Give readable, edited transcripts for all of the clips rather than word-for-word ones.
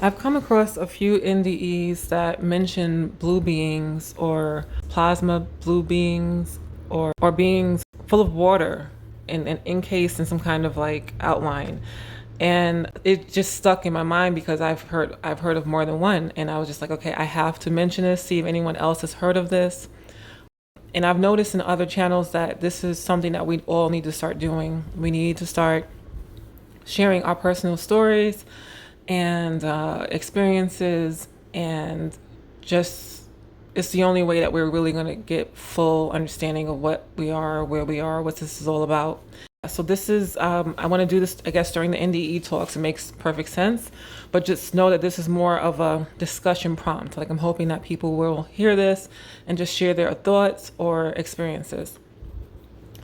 I've come across a few NDEs that mention blue beings or plasma blue beings or beings full of water and encased in some kind of like outline. And it just stuck in my mind because I've heard of more than one, and I was just like, okay, I have to mention this, see if anyone else has heard of this. And I've noticed in other channels that this is something that we all need to start doing. We need to start sharing our personal stories and experiences, and just it's the only way that we're really going to get full understanding of what we are, where we are, what this is all about. So this is I want to do this, I guess, during the NDE talks. It makes perfect sense, but just know that this is more of a discussion prompt. Like, I'm hoping that people will hear this and just share their thoughts or experiences.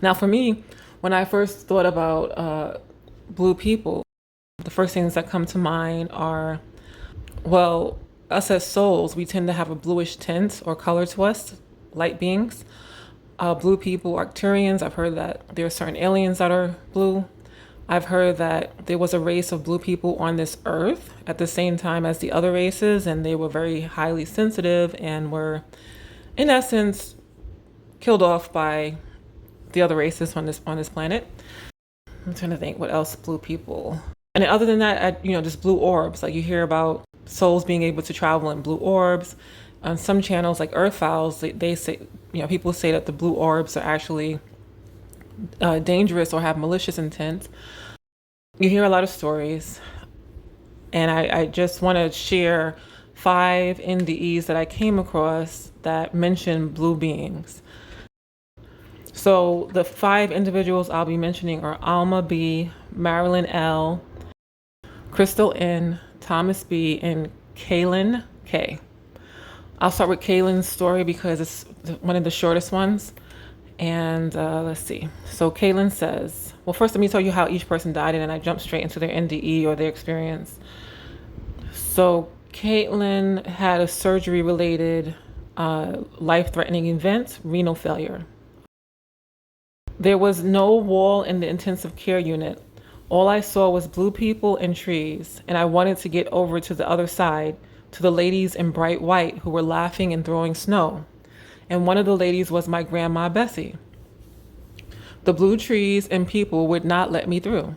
Now, for me, when I first thought about blue people, the first things that come to mind are, well, us as souls, we tend to have a bluish tint or color to us, light beings. Blue people, Arcturians, I've heard that there are certain aliens that are blue. I've heard that there was a race of blue people on this earth at the same time as the other races, and they were very highly sensitive and were, in essence, killed off by the other races on this planet. I'm trying to think what else blue people. And then other than that, just blue orbs. Like, you hear about souls being able to travel in blue orbs. On some channels like Earth Files, they say, people say that the blue orbs are actually dangerous or have malicious intent. You hear a lot of stories, and I just want to share 5 NDEs that I came across that mention blue beings. So the 5 individuals I'll be mentioning are Alma B, Marilyn L, Crystal N, Thomas B, and Kaylin K. I'll start with Kaylin's story because it's one of the shortest ones. And let's see. So Kaylin says, well, first let me tell you how each person died, and then I jump straight into their NDE or their experience. So Caitlin had a surgery-related life-threatening event, renal failure. There was no wall in the intensive care unit. All I saw was blue people and trees, and I wanted to get over to the other side, to the ladies in bright white who were laughing and throwing snow. And one of the ladies was my grandma Bessie. The blue trees and people would not let me through.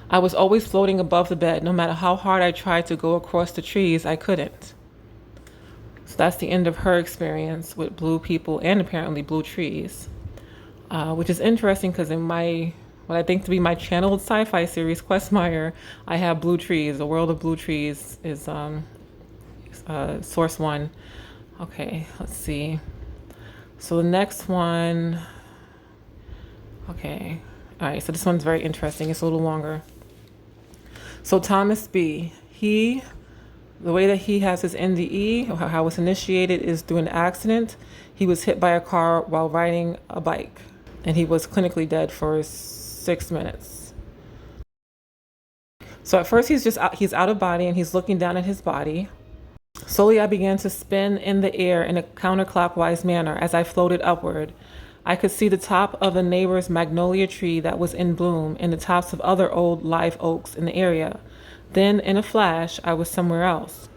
I was always floating above the bed. No matter how hard I tried to go across the trees, I couldn't. So that's the end of her experience with blue people and apparently blue trees, which is interesting because in what I think to be my channeled sci-fi series, Questmire, I have blue trees. The world of blue trees is source 1. Okay, let's see. So the next one, okay. All right, so this one's very interesting. It's a little longer. So Thomas B, the way that he has his NDE, or how it's initiated, is through an accident. He was hit by a car while riding a bike, and he was clinically dead for 6 minutes. So at first he's out of body, and he's looking down at his body. Slowly I began to spin in the air in a counterclockwise manner as I floated upward. I could see the top of a neighbor's magnolia tree that was in bloom and the tops of other old live oaks in the area. Then, in a flash, I was somewhere else.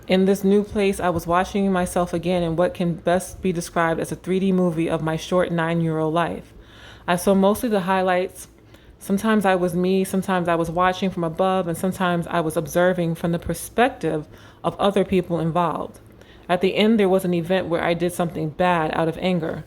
In this new place, I was watching myself again in what can best be described as a 3D movie of my short 9-year-old life. I saw mostly the highlights. Sometimes I was me, sometimes I was watching from above, and sometimes I was observing from the perspective of other people involved. At the end, there was an event where I did something bad out of anger.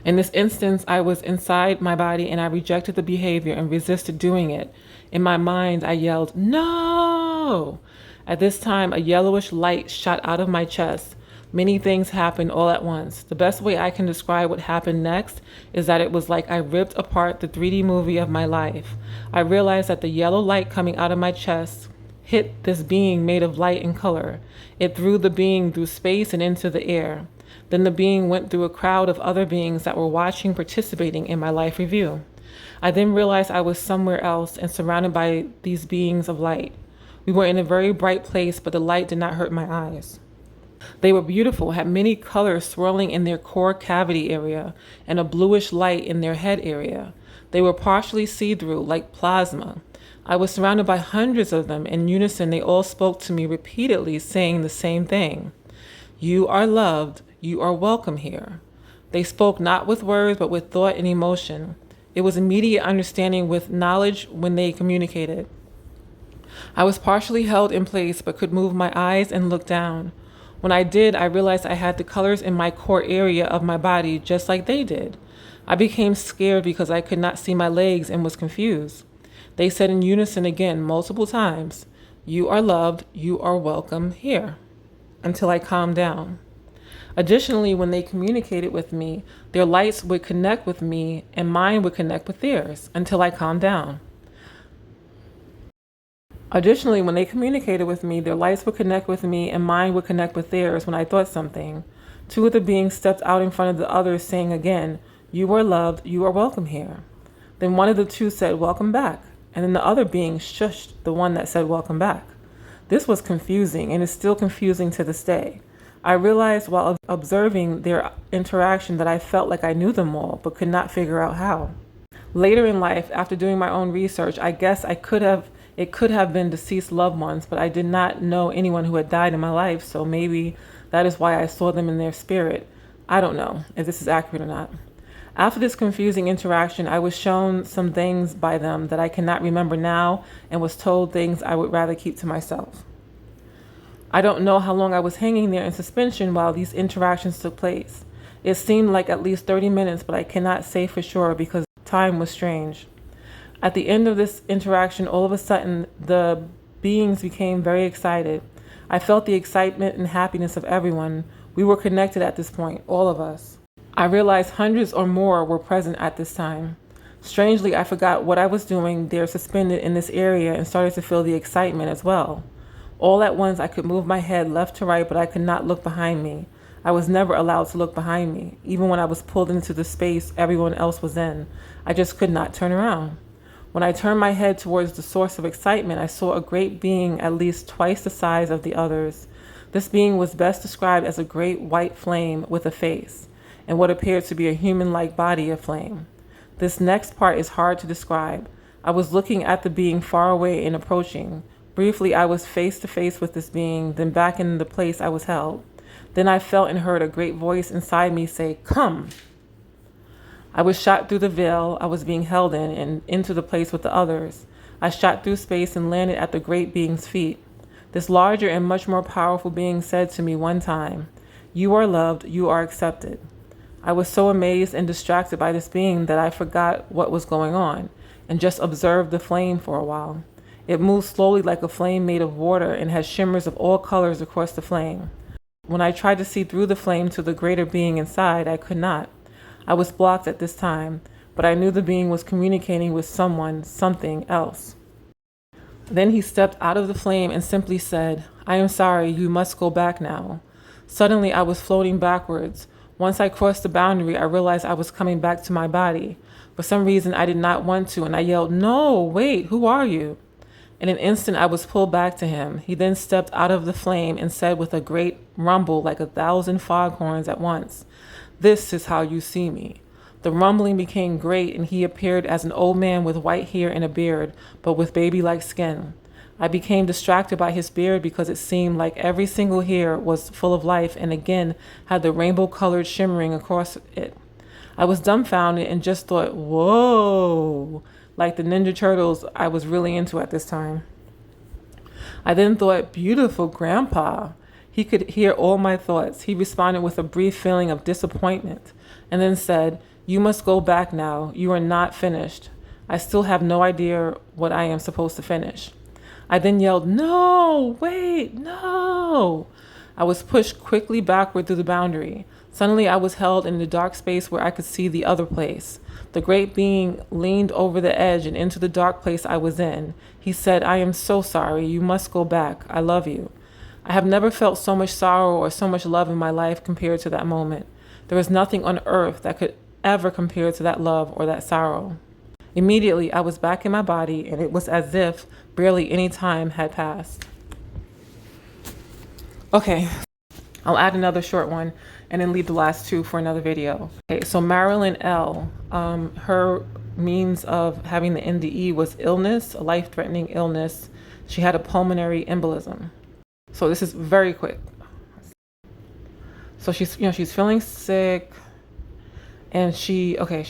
In this instance, I was inside my body and I rejected the behavior and resisted doing it. In my mind, I yelled, "No!" At this time, a yellowish light shot out of my chest. Many things happened all at once. The best way I can describe what happened next is that it was like I ripped apart the 3D movie of my life. I realized that the yellow light coming out of my chest hit this being made of light and color. It threw the being through space and into the air. Then the being went through a crowd of other beings that were watching, participating in my life review. I then realized I was somewhere else and surrounded by these beings of light. We were in a very bright place, but the light did not hurt my eyes. They were beautiful, had many colors swirling in their core cavity area and a bluish light in their head area. They were partially see-through, like plasma. I was surrounded by hundreds of them. In unison, they all spoke to me repeatedly, saying the same thing. You are loved. You are welcome here. They spoke not with words, but with thought and emotion. It was immediate understanding with knowledge when they communicated. I was partially held in place, but could move my eyes and look down. When I did, I realized I had the colors in my core area of my body just like they did. I became scared because I could not see my legs and was confused. They said in unison again multiple times, you are loved, you are welcome here, until I calmed down. Additionally, when they communicated with me, their lights would connect with me and mine would connect with theirs until I calmed down. Additionally, when they communicated with me, their lights would connect with me and mine would connect with theirs when I thought something. Two of the beings stepped out in front of the others, saying again, you are loved, you are welcome here. Then one of the two said, welcome back. And then the other being shushed the one that said, welcome back. This was confusing and is still confusing to this day. I realized while observing their interaction that I felt like I knew them all, but could not figure out how. Later in life, after doing my own research, I guess it could have been deceased loved ones, but I did not know anyone who had died in my life, so maybe that is why I saw them in their spirit. I don't know if this is accurate or not. After this confusing interaction, I was shown some things by them that I cannot remember now and was told things I would rather keep to myself. I don't know how long I was hanging there in suspension while these interactions took place. It seemed like at least 30 minutes, but I cannot say for sure because time was strange. At the end of this interaction, all of a sudden, the beings became very excited. I felt the excitement and happiness of everyone. We were connected at this point, all of us. I realized hundreds or more were present at this time. Strangely, I forgot what I was doing there suspended in this area and started to feel the excitement as well. All at once, I could move my head left to right, but I could not look behind me. I was never allowed to look behind me. Even when I was pulled into the space everyone else was in, I just could not turn around. When I turned my head towards the source of excitement, I saw a great being at least twice the size of the others. This being was best described as a great white flame with a face, and what appeared to be a human-like body of flame. This next part is hard to describe. I was looking at the being far away and approaching. Briefly, I was face to face with this being, then back in the place I was held. Then I felt and heard a great voice inside me say, come. I was shot through the veil I was being held in and into the place with the others. I shot through space and landed at the great being's feet. This larger and much more powerful being said to me one time, you are loved, you are accepted. I was so amazed and distracted by this being that I forgot what was going on and just observed the flame for a while. It moved slowly like a flame made of water and had shimmers of all colors across the flame. When I tried to see through the flame to the greater being inside, I could not. I was blocked at this time, but I knew the being was communicating with someone, something else. Then he stepped out of the flame and simply said, I am sorry, you must go back now. Suddenly, I was floating backwards. Once I crossed the boundary, I realized I was coming back to my body. For some reason, I did not want to, and I yelled, no, wait, who are you? In an instant, I was pulled back to him. He then stepped out of the flame and said with a great rumble like 1,000 foghorns at once, this is how you see me. The rumbling became great, and he appeared as an old man with white hair and a beard, but with baby-like skin. I became distracted by his beard because it seemed like every single hair was full of life and again had the rainbow-colored shimmering across it. I was dumbfounded and just thought, whoa, like the Ninja Turtles I was really into at this time. I then thought, beautiful grandpa. He could hear all my thoughts. He responded with a brief feeling of disappointment and then said, you must go back now. You are not finished. I still have no idea what I am supposed to finish. I then yelled, no, wait, no. I was pushed quickly backward through the boundary. Suddenly I was held in the dark space where I could see the other place. The great being leaned over the edge and into the dark place I was in. He said, I am so sorry. You must go back. I love you. I have never felt so much sorrow or so much love in my life compared to that moment. There is nothing on earth that could ever compare to that love or that sorrow. Immediately, I was back in my body, and it was as if barely any time had passed. Okay, I'll add another short one and then leave the last two for another video. Okay, so Marilyn L., her means of having the NDE was illness, a life-threatening illness. She had a pulmonary embolism. So this is very quick. So she's feeling sick, and okay,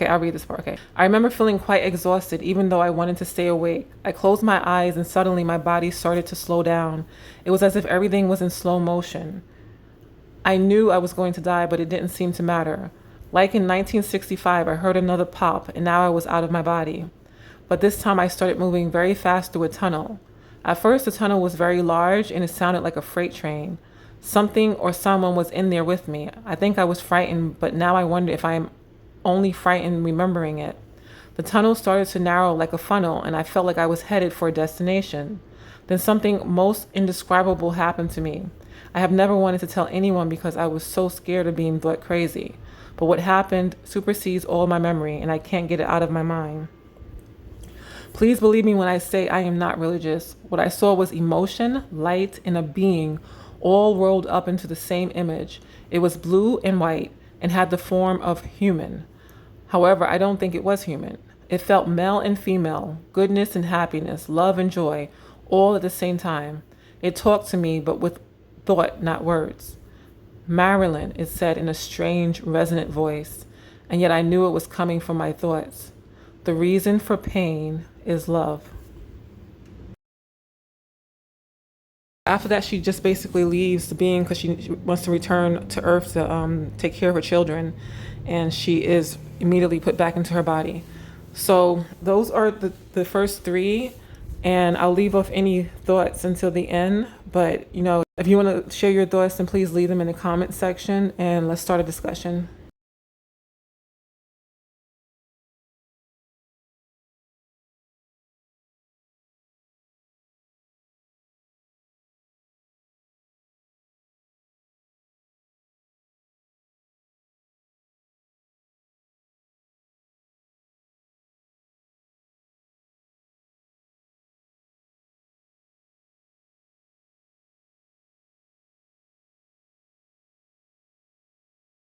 I'll read this part. Okay. I remember feeling quite exhausted, even though I wanted to stay awake. I closed my eyes, and suddenly my body started to slow down. It was as if everything was in slow motion. I knew I was going to die, but it didn't seem to matter. Like in 1965, I heard another pop, and now I was out of my body. But this time I started moving very fast through a tunnel. At first, the tunnel was very large, and it sounded like a freight train. Something or someone was in there with me. I think I was frightened, but now I wonder if I am only frightened remembering it. The tunnel started to narrow like a funnel, and I felt like I was headed for a destination. Then something most indescribable happened to me. I have never wanted to tell anyone because I was so scared of being thought crazy. But what happened supersedes all my memory, and I can't get it out of my mind. Please believe me when I say I am not religious. What I saw was emotion, light, and a being all rolled up into the same image. It was blue and white and had the form of human. However, I don't think it was human. It felt male and female, goodness and happiness, love and joy, all at the same time. It talked to me, but with thought, not words. Marilyn, it said in a strange, resonant voice, and yet I knew it was coming from my thoughts. The reason for pain is love. After that, she just basically leaves the being because she wants to return to Earth to take care of her children, and she is immediately put back into her body. So those are the first three, and I'll leave off any thoughts until the end. But if you want to share your thoughts, then please leave them in the comment section, and let's start a discussion.